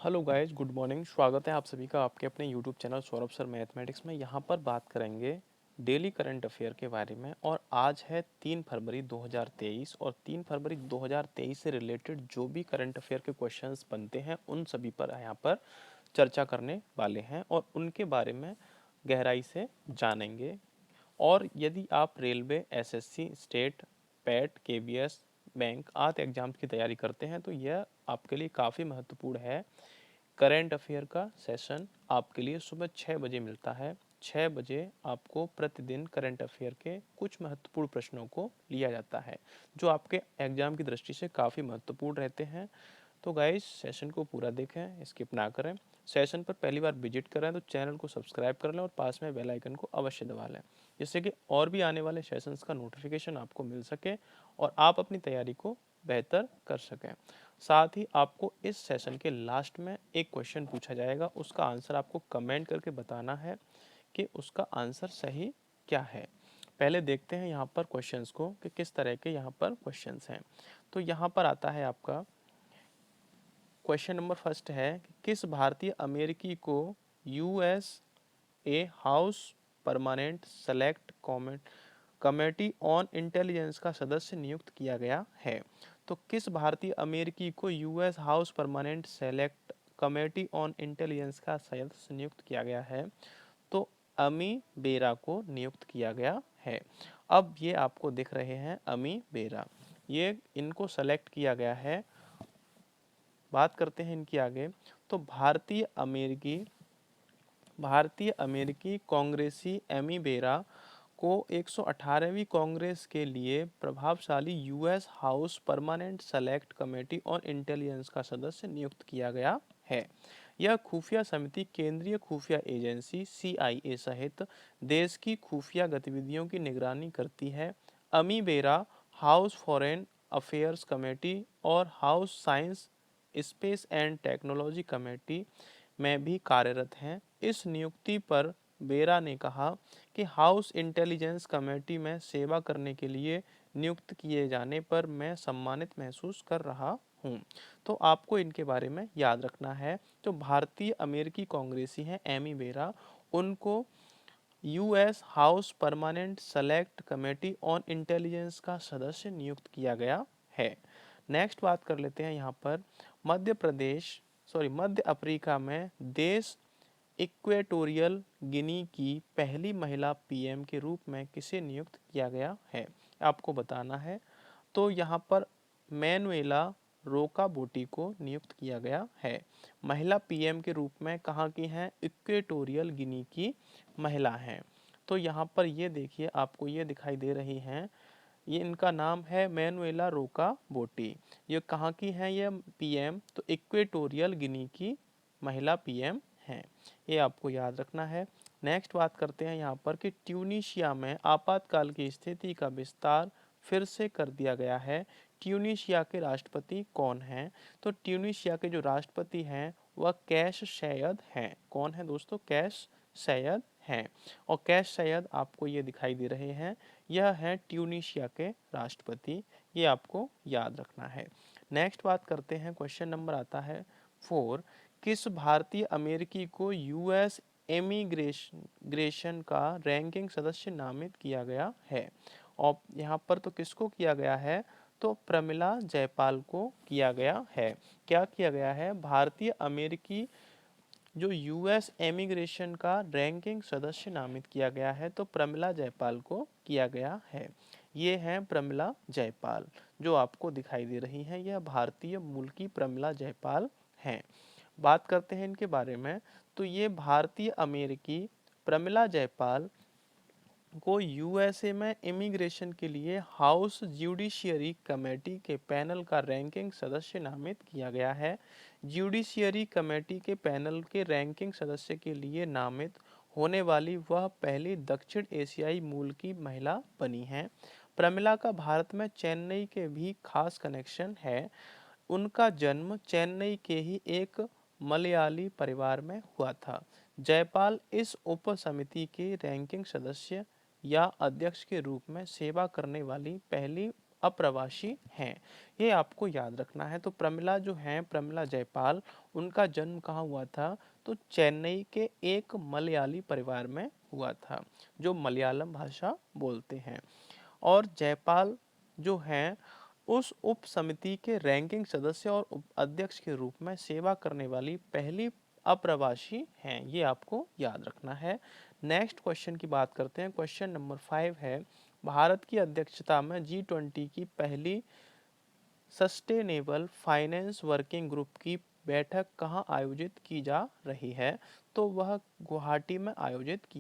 Hello guys, good morning. स्वागत है आप सभी का आपके अपने YouTube channel Saurabh sir mathematics में। यहाँ पर बात करेंगे डेली करंट अफेयर के बारे में। और आज है 3 फरवरी 2023 और 3 फरवरी 2023 से रिलेटेड जो भी करंट अफेयर के क्वेश्चंस बनते हैं उन सभी पर यहाँ पर चर्चा करने वाले हैं और उनके बारे में गहराई से जानेंगे। और यदि आप railway, SSC, state, PAT, KBS, bank आदि एग्जाम्स की तैयारी करते हैं तो यह आपके लिए काफ़ी महत्वपूर्ण है। करंट अफेयर का सेशन आपके लिए सुबह 6 बजे मिलता है। 6 बजे आपको प्रतिदिन करंट अफेयर के कुछ महत्वपूर्ण प्रश्नों को लिया जाता है जो आपके एग्जाम की दृष्टि से काफ़ी महत्वपूर्ण रहते हैं। तो गाइस, सेशन को पूरा देखें, स्किप ना करें। सेशन पर पहली बार विजिट कर रहे हैं तो चैनल को सब्सक्राइब कर लें और पास में बेल आइकन को अवश्य दबा लें, जिससे कि और भी आने वाले सेशंस का नोटिफिकेशन आपको मिल सके और आप अपनी तैयारी को बेहतर कर सकें। साथ ही आपको इस सेशन के लास्ट में एक क्वेश्चन पूछा जाएगा, उसका आंसर आपको कमेंट करके बताना है कि उसका आंसर सही क्या है। पहले देखते हैं यहाँ पर क्वेश्चंस को कि किस तरह के यहाँ पर क्वेश्चंस हैं। तो यहाँ पर आता है आपका क्वेश्चन नंबर फर्स्ट है कि किस भारतीय अमेरिकी को US a house permanent select committee on intelligence का सदस्य नियुक्त किया गया है। तो किस भारतीय अमेरिकी को US house permanent select committee on intelligence का सदस्य नियुक्त किया गया है? तो अमी बेरा को नियुक्त किया गया है। अब ये आपको दिख रहे हैं अमी बेरा, ये इनको सेलेक्ट किया गया है। बात करते हैं इनकी आगे। तो भारतीय अमेरिकी कांग्रेसी एमी बेरा को 118वीं कांग्रेस के लिए प्रभावशाली US house permanent select committee on intelligence का सदस्य नियुक्त किया गया है। यह खुफिया समिति केंद्रीय खुफिया एजेंसी सीआईए सहित देश की खुफिया गतिविधियों की निगरानी करती है। अमी बेरा हाउस फॉरेन अफेयर्स कमेटी और house science space and technology committee में भी कार्यरत हैं। इस नियुक्ति पर बेरा ने कहा कि हाउस इंटेलिजेंस कमेटी में सेवा करने के लिए नियुक्त किए जाने पर मैं सम्मानित महसूस कर रहा हूं। तो आपको इनके बारे में याद रखना है। तो भारतीय अमेरिकी कांग्रेसी हैं एमी बेरा, उनको US house permanent select committee on intelligence का सदस्य नियुक्त किया गया है। नेक्स्ट बात कर लेते हैं यहाँ पर मध्य अफ्रीका में देश इक्वेटोरियल गिनी की पहली महिला पीएम के रूप में किसे नियुक्त किया गया है, आपको बताना है। तो यहाँ पर मैनुएला रोकाबोटी को नियुक्त किया गया है। महिला पीएम के रूप में कहाँ की हैं? इक्वेटोरियल गिनी की महिला हैं। तो यहाँ पर ये देखिए, आपको ये दिखाई दे रही हैं, ये इनका नाम है मैनुएला रोकाबोटी। ये कहाँ की हैं ये पीएम? तो इक्वेटोरियल गिनी की महिला पीएम हैं। ये आपको याद रखना है। नेक्स्ट बात करते हैं यहाँ पर कि ट्यूनीशिया में आपातकाल की स्थिति का विस्तार फिर से कर दिया गया है। ट्यूनीशिया के राष्ट्रपति कौन हैं? तो ट्यूनीशिया के जो राष्ट्रपति हैं वह कैश सैयद हैं। कौन है दोस्तों? कैश सैयद हैं। और कैश सैयद आपको ये दिखाई दे रहे हैं, यह है ट्यूनीशिया के राष्ट्रपति। ये आपको याद रखना है। नेक्स्ट बात करते हैं, क्वेश्चन नंबर आता है 4। किस भारतीय अमेरिकी को यूएस इमिग्रेशन का रैंकिंग सदस्य नामित किया गया है? और यहाँ पर तो किसको किया गया है? तो प्रमिला जयपाल को किया गया है। क्या किया गया है? भारतीय अमेरिकी जो यूएस इमिग्रेशन का रैंकिंग सदस्य नामित किया गया है, तो प्रमिला जयपाल को किया गया है। ये हैं प्रमिला जयपाल, जो आपको दिखाई दे रही हैं, यह भारतीय मूल की प्रमिला जयपाल हैं। बात करते हैं इनके बारे में। तो ये भारतीय अमेरिकी प्रमिला जयपाल को यूएसए में इमिग्रेशन के लिए हाउस जुडिशियरी कमेटी के पैनल का रैंकिंग सदस्य नामित किया गया है। जुडिशियरी कमेटी के पैनल के रैंकिंग सदस्य के लिए नामित होने वाली वह पहली दक्षिण एशियाई मूल की महिला बनी हैं। प्रमिला का भारत में चेन्नई के भी खास कनेक्शन है। उनका जन्म चेन्नई के ही एक मलयाली परिवार में हुआ था। जयपाल इस उप समिति के रैंकिंग सदस्य या अध्यक्ष के रूप में सेवा करने वाली पहली अप्रवासी हैं। ये आपको याद रखना है। तो प्रमिला जो हैं, प्रमिला जयपाल, उनका जन्म कहाँ हुआ था? तो चेन्नई के एक मलयाली परिवार में हुआ था, जो मलयालम भाषा बोलते हैं। और जयपाल जो हैं उस उप समिति के रैंकिंग सदस्य और उप अध्यक्ष के रूप में सेवा करने वाली पहली अप्रवासी हैं। ये आपको याद रखना है। नेक्स्ट क्वेश्चन की बात करते हैं। क्वेश्चन नंबर 5 है, भारत की अध्यक्षता में G20 की पहली सस्टेनेबल फाइनेंस वर्किंग ग्रुप की बैठक कहाँ आयोजित की जा रही है? तो वह गुवाहाटी में आयोजित की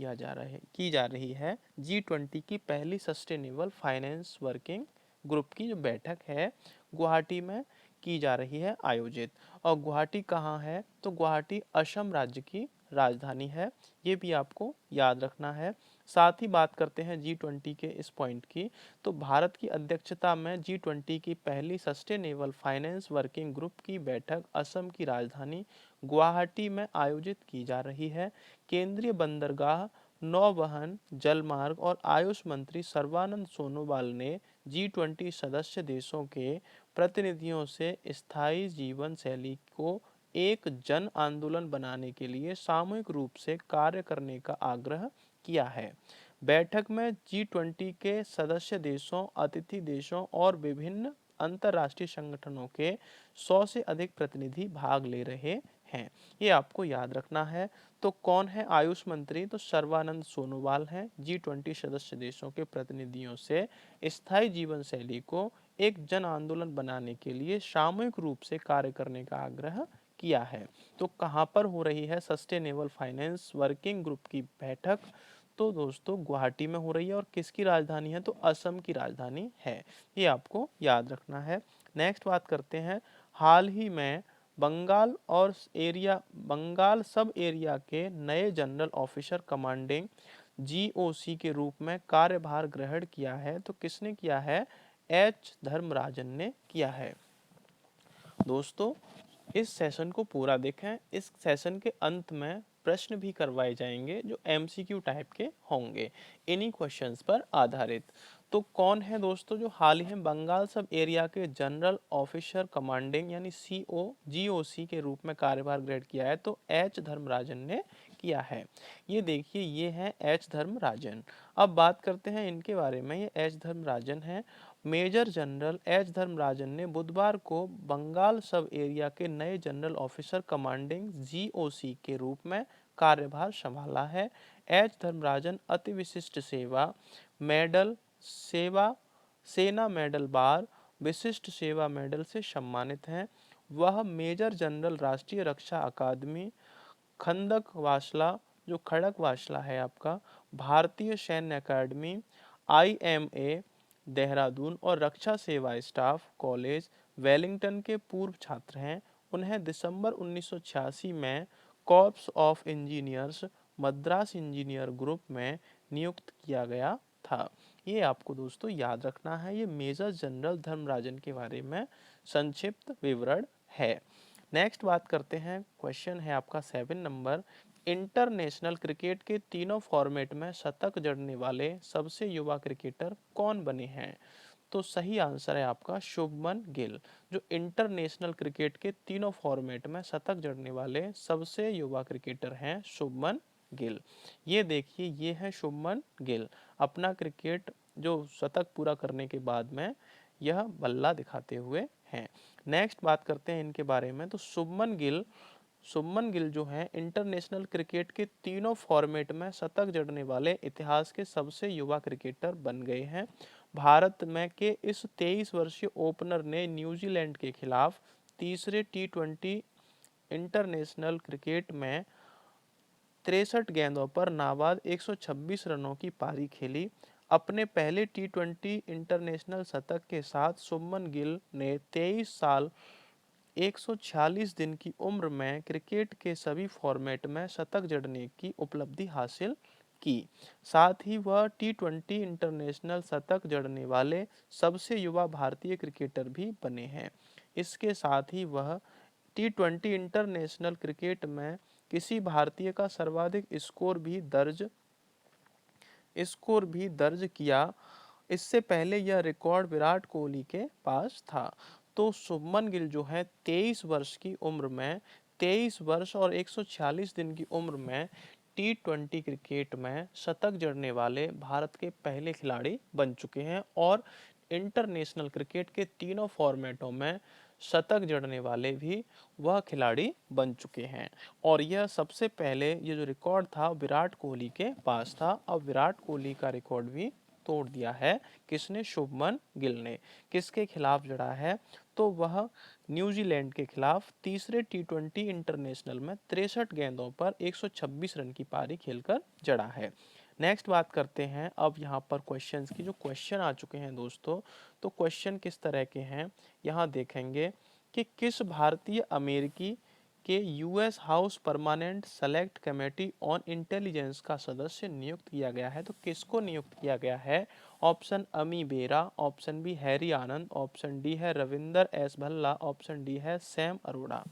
जा रही है। G20 की पहली सस्टेनेबल फाइनेंस वर्किंग ग्रुप की जो बैठक है गुवाहाटी में की जा रही है आयोजित। और गुवाहाटी कहाँ है? तो गुवाहाटी असम राज्य की राजधानी है। ये भी आपको याद रखना है। साथ ही बात करते हैं G20 के इस पॉइंट की। तो भारत की अध्यक्षता में G20 की पहली सस्टेनेबल फाइनेंस वर्किंग ग्रुप की बैठक असम की राजधानी गुवाहाटी में आयोजित की जा रही है। केंद्रीय बंदरगाह, नौवहन, जलमार्ग और आयुष मंत्री सर्बानंद सोनोवाल ने G20 सदस्य देशों के प्रतिनिधियों से स्थायी जीवन शैली को एक जन आंदोलन बनाने के लिए सामूहिक रूप से कार्य करने का आग्रह किया है। बैठक में G20 के सदस्य देशों, अतिथि देशों और विभिन्न अंतर्राष्ट्रीय संगठनों के 100 से अधिक प्रतिनिधि भाग ले रहे हैं। ये आपको याद रखना है। तो कौन है आयुष मंत्री? तो सर्बानंद सोनोवाल हैं। G20 सदस्य देशों के प्रतिनिधियों से स्थायी जीवन शैली को एक जन आंदोलन बनाने के लिए सामूहिक रूप से कार्य करने का आग्रह किया है। तो कहाँ पर हो रही है सस्टेनेबल फाइनेंस वर्किंग ग्रुप की बैठक? तो दोस्तों गुवाहाटी में हो रही है। और किसकी राजधानी है? तो असम की राजधानी है। ये आपको याद रखना है। नेक्स्ट बात करते हैं, हाल ही में बंगाल सब एरिया के नए जनरल ऑफिसर कमांडिंग GOC के रूप में कार्यभार ग्रहण किया है। तो किसने किया है? H धर्मराजन ने किया है। दोस्तों इस सेशन को पूरा देखें। इस सेशन के अंत में प्रश्न भी करवाए जाएंगे जो MCQ टाइप के होंगे इन्हीं क्वेश्चंस पर आधारित। तो कौन है दोस्तों जो हाल ही में बंगाल सब एरिया के जनरल ऑफिसर कमांडिंग यानी GOC के रूप में कार्यभार ग्रहण किया है? तो H धर्मराजन ने किया है। ये देखिए, ये है H धर्मराजन। अब बात करते हैं इनके बारे में। ये H धर्मराजन है। मेजर जनरल H धर्मराजन ने बुधवार को बंगाल सब एरिया के नए जनरल ऑफिसर कमांडिंग GOC के रूप में कार्यभार संभाला है। H धर्मराजन अति विशिष्ट सेवा मेडल, सेना मेडल बार, विशिष्ट सेवा मेडल से सम्मानित हैं। वह मेजर जनरल राष्ट्रीय रक्षा अकादमी, खंडक वासला जो खड़क वासला है आपका, भारतीय सैन्य अकादमी, IMA देहरादून और रक्षा सेवा स्टाफ कॉलेज वेलिंगटन के पूर्व छात्र हैं। उन्हें दिसंबर 1986 में corps of engineers Madras engineer group में नियुक्त किया गया था। ये आपको दोस्तों याद रखना है। ये मेजर जनरल धर्मराजन के बारे में संक्षिप्त विवरण है। नेक्स्ट बात करते हैं। क्वेश्चन है आपका 7 नंबर, इंटरनेशनल क्रिकेट के तीनों फॉर्मेट में शतक जड़ने वाले सबसे युवा क्रिकेटर कौन बने हैं? तो सही आंसर है आपका शुभमन गिल, जो इंटरनेशनल क्रिकेट के तीनों फॉर्मेट में शतक जड़ने वाले सबसे युवा क्रिकेटर हैं शुभमन गिल। ये देखिए, ये है शुभमन गिल। अपना क्रिकेट जो शतक पूरा करने के बाद में यह बल्ला दिखाते हुए हैं। नेक्स्ट बात करते हैं इनके बारे में। तो शुभमन गिल जो हैं इंटरनेशनल क्रिकेट के तीनों फॉर्मेट में शतक जड़ने वाले इतिहास के सबसे युवा क्रिकेटर बन गए हैं। भारत में के इस 23 वर्षीय ओपनर ने न्यूजीलैंड के खिलाफ तीसरे T20 इंटरनेशनल क्रिकेट में 63 गेंदों पर नाबाद 126 रनों की पारी खेली। अपने पहले T20 इंटरनेशनल शतक के साथ शुभमन गिल ने 23 साल 146 दिन की उम्र में क्रिकेट के सभी फॉर्मेट में शतक जड़ने की उपलब्धि हासिल की। साथ ही वह T20 इंटरनेशनल शतक जड़ने वाले सबसे युवा भारतीय क्रिकेटर भी बने हैं। इसके साथ ही वह T20 इंटरनेशनल क्रिकेट में किसी भारतीय का सर्वाधिक स्कोर भी दर्ज किया इससे पहले यह रिकॉर्ड विराट कोहली के पास था। तो शुभमन गिल जो है 23 वर्ष की उम्र में, 23 वर्ष और 146 दिन की उम्र में T20 क्रिकेट में शतक जड़ने वाले भारत के पहले खिलाड़ी बन चुके हैं और इंटरनेशनल क्रिकेट के तीनों फॉर्मेटों में शतक जड़ने वाले भी वह खिलाड़ी बन चुके हैं। और यह सबसे पहले ये जो रिकॉर्ड था विराट कोहली के पास था। अब विराट कोहली का रिकॉर्ड भी तोड़ दिया है। किसने? शुभमन गिल ने। किसके खिलाफ जड़ा है? तो वह न्यूजीलैंड के खिलाफ तीसरे T20 इंटरनेशनल में 63 गेंदों पर 126 रन की पारी खेलकर जड़ा है। नेक्स्ट बात करते हैं अब यहाँ पर क्वेश्चंस की। जो क्वेश्चन आ चुके हैं दोस्तों, तो क्वेश्चन किस तरह के हैं यहाँ देखेंगे कि किस भारतीय अमेरिकी के US house permanent select committee on intelligence का सदस्य नियुक्त किया गया है। तो किसको नियुक्त किया गया है? ऑप्शन अमी बेरा, ऑप्शन बी हैरी आनंद, ऑप्शन डी है Ravinder S Bhalla, option D है सैम अरोड़ा।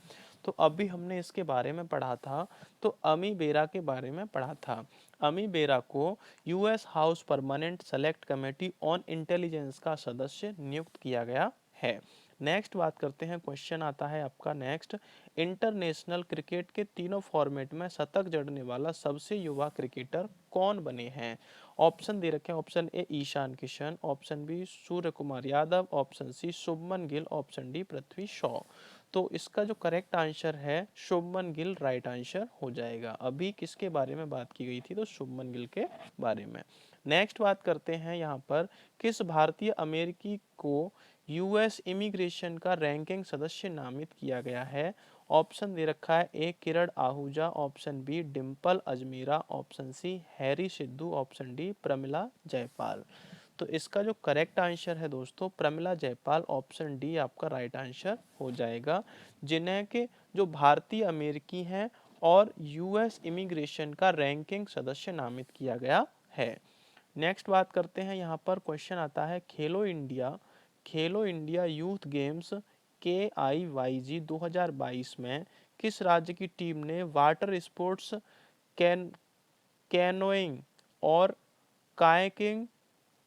तो अभी हमने इसके बारे में पढ़ा था, तो अमी बेरा के बारे में पढ़ा था। अमी बेरा को US house permanent select committee on intelligence का सदस्य नियुक्त किया गया है। नेक्स्ट बात करते हैं, क्वेश्चन आता है आपका नेक्स्ट, इंटरनेशनल क्रिकेट के तीनों फॉर्मेट में शतक जड़ने वाला सबसे युवा क्रिकेटर कौन बने हैं? ऑप्शन दे रखे हैं, option A Ishan Kishan, option B Surya Kumar Yadav, option C Shubman Gill, option D Prithvi Shaw. तो इसका जो करेक्ट आंसर है शुभमन गिल राइट आंसर हो जाएगा। अभी किसके बारे में बात की गई थी? तो शुभमन गिल के बारे में। नेक्स्ट बात करते हैं यहाँ पर, किस भारतीय अमेरिकी को यूएस इमिग्रेशन का रैंकिंग सदस्य नामित किया गया है? ऑप्शन दे रखा है A Kiran Ahuja, option B Dimple Ajmera, option C Harry Sidhu, option D Pramila Jayapal. तो इसका जो करेक्ट आंसर है दोस्तों प्रमिला जयपाल, ऑप्शन डी आपका राइट आंसर हो जाएगा, जिन्हें के जो भारतीय अमेरिकी हैं और यूएस इमिग्रेशन का रैंकिंग सदस्य नामित किया गया है। नेक्स्ट बात करते हैं, यहाँ पर क्वेश्चन आता है खेलो इंडिया यूथ गेम्स KIYG 2022 में किस राज्य की टीम ने वाटर स्पोर्ट्स, कैन कैनोइंग और कायाकिंग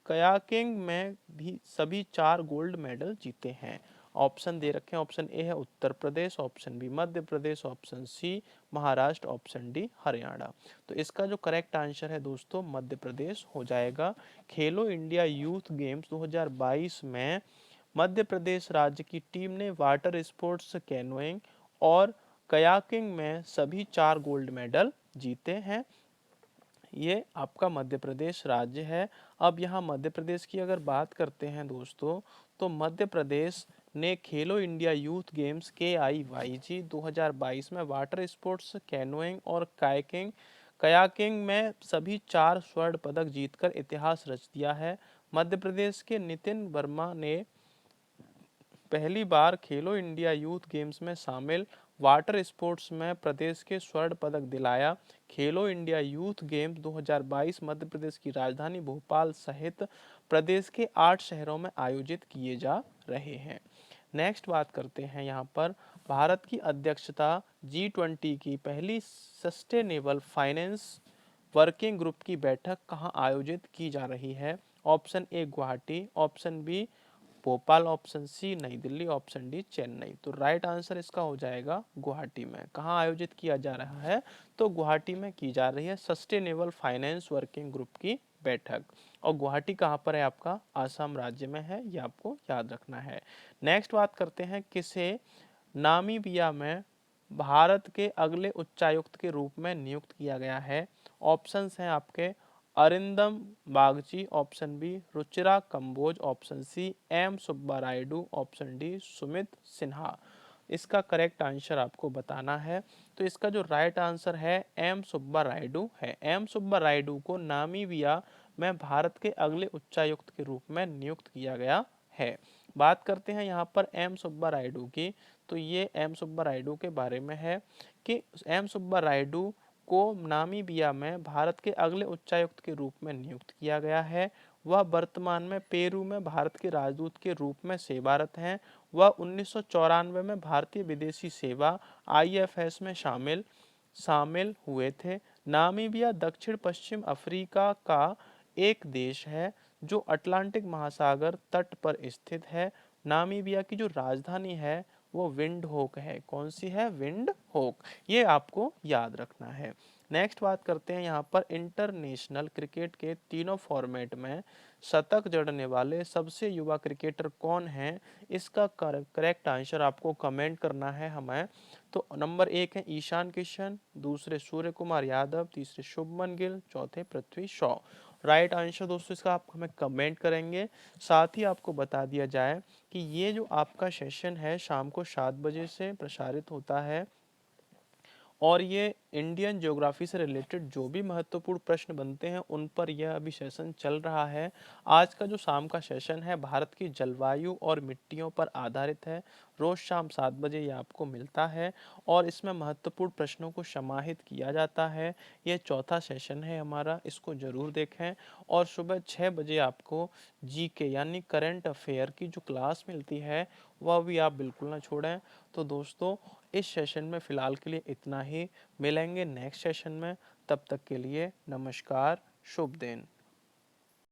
कयाकिंग में भी सभी 4 गोल्ड मेडल जीते हैं? ऑप्शन दे रखे हैं, ऑप्शन ए है Uttar Pradesh, option B Madhya Pradesh, option C Maharashtra, option D Haryana. तो इसका जो करेक्ट आंसर है दोस्तों मध्य प्रदेश हो जाएगा। खेलो इंडिया यूथ गेम्स 2022 में मध्य प्रदेश राज्य की टीम ने वाटर स्पोर्ट्स, कैनोइंग और कयाकिंग में सभी 4 गोल्ड मेडल जीते हैं। ये आपका मध्य प्रदेश राज्य है। अब यहाँ मध्य प्रदेश की अगर बात करते हैं दोस्तों, तो मध्य प्रदेश ने खेलो इंडिया यूथ गेम्स KIYG 2022 में वाटर स्पोर्ट्स, कैनोइंग और कयाकिंग में सभी 4 स्वर्ण पदक जीतकर इतिहास रच दिया है। मध्य प्रदेश के नितिन वर्मा ने पहली बार खेलो इंडिया यूथ गेम्स में शामिल वाटर स्पोर्ट्स में प्रदेश के स्वर्ण पदक दिलाया। खेलो India youth games 2022 Madhya Pradesh की राजधानी भोपाल सहित प्रदेश के 8 शहरों में आयोजित किए जा रहे हैं। नेक्स्ट बात करते हैं यहाँ पर, भारत की अध्यक्षता G20 की पहली सस्टेनेबल फाइनेंस वर्किंग ग्रुप की बैठक कहाँ आयोजित की जा रही है? Option A Guwahati, option B Bhopal, option C New Delhi, option D Chennai. तो राइट आंसर इसका हो जाएगा गुवाहाटी में। कहाँ आयोजित किया जा रहा है? तो गुवाहाटी में की जा रही है सस्टेनेबल फाइनेंस वर्किंग ग्रुप की बैठक। और गुवाहाटी कहाँ पर है? आपका आसाम राज्य में है, ये आपको याद रखना है। नेक्स्ट बात करते हैं, किसे नामीबिया में भारत के अगले उच्चायुक्त के रूप में नियुक्त किया गया है? ऑप्शंस हैं आपके Arindam Bagchi, option B Ruchira Kamboj, option C M Subba Rayudu, option D Sumit Sinha. इसका करेक्ट आंसर आपको बताना है। तो इसका जो राइट आंसर है एम सुब्बा रायडू है। एम सुब्बा रायडू को नामीबिया में भारत के अगले उच्चायुक्त के रूप में नियुक्त किया गया है। बात करते हैं यहाँ पर एम सुब्बा रायडू की, तो ये एम सुब्बा रायडू के बारे में है कि एम सुब्बा रायडू को नामीबिया में भारत के अगले उच्चायुक्त के रूप में नियुक्त किया गया है। वह वर्तमान में पेरू में भारत के राजदूत के रूप में सेवारत हैं। वह 1994 में भारतीय विदेशी सेवा IFS में शामिल हुए थे। नामीबिया दक्षिण पश्चिम अफ्रीका का एक देश है जो अटलांटिक महासागर तट पर स्थित है। नामीबिया की जो राजधानी है वो विंड होक है। कौन सी है? विंड होक। ये आपको याद रखना है। नेक्स्ट बात करते हैं यहाँ पर इंटरनेशनल क्रिकेट के तीनों फॉर्मेट में शतक जड़ने वाले सबसे युवा क्रिकेटर कौन हैं? इसका करेक्ट आंसर आपको कमेंट करना है हमें। तो नंबर 1 है ईशान किशन, दूसरे सूर्य कुमार यादव, तीसरे शुभमन गिल, चौथे पृथ्वी शॉ। राइट आंसर दोस्तों इसका आप हमें कमेंट करेंगे। साथ ही आपको बता दिया जाए कि ये जो आपका सेशन है शाम को 7 बजे से प्रसारित होता है और ये इंडियन ज्योग्राफी से रिलेटेड जो भी महत्वपूर्ण प्रश्न बनते हैं उन पर यह अभी सेशन चल रहा है। आज का जो शाम का सेशन है भारत की जलवायु और मिट्टियों पर आधारित है। रोज शाम 7 बजे ये आपको मिलता है और इसमें महत्वपूर्ण प्रश्नों को समाहित किया जाता है। ये चौथा सेशन है हमारा, इसको जरूर देखें। और सुबह 6 बजे आपको जीके यानी करंट अफेयर की जो क्लास मिलती है वह भी आप बिल्कुल ना छोड़ें। तो दोस्तों इस सेशन में फ़िलहाल के लिए इतना ही। मिलेंगे नेक्स्ट सेशन में, तब तक के लिए नमस्कार, शुभ दिन।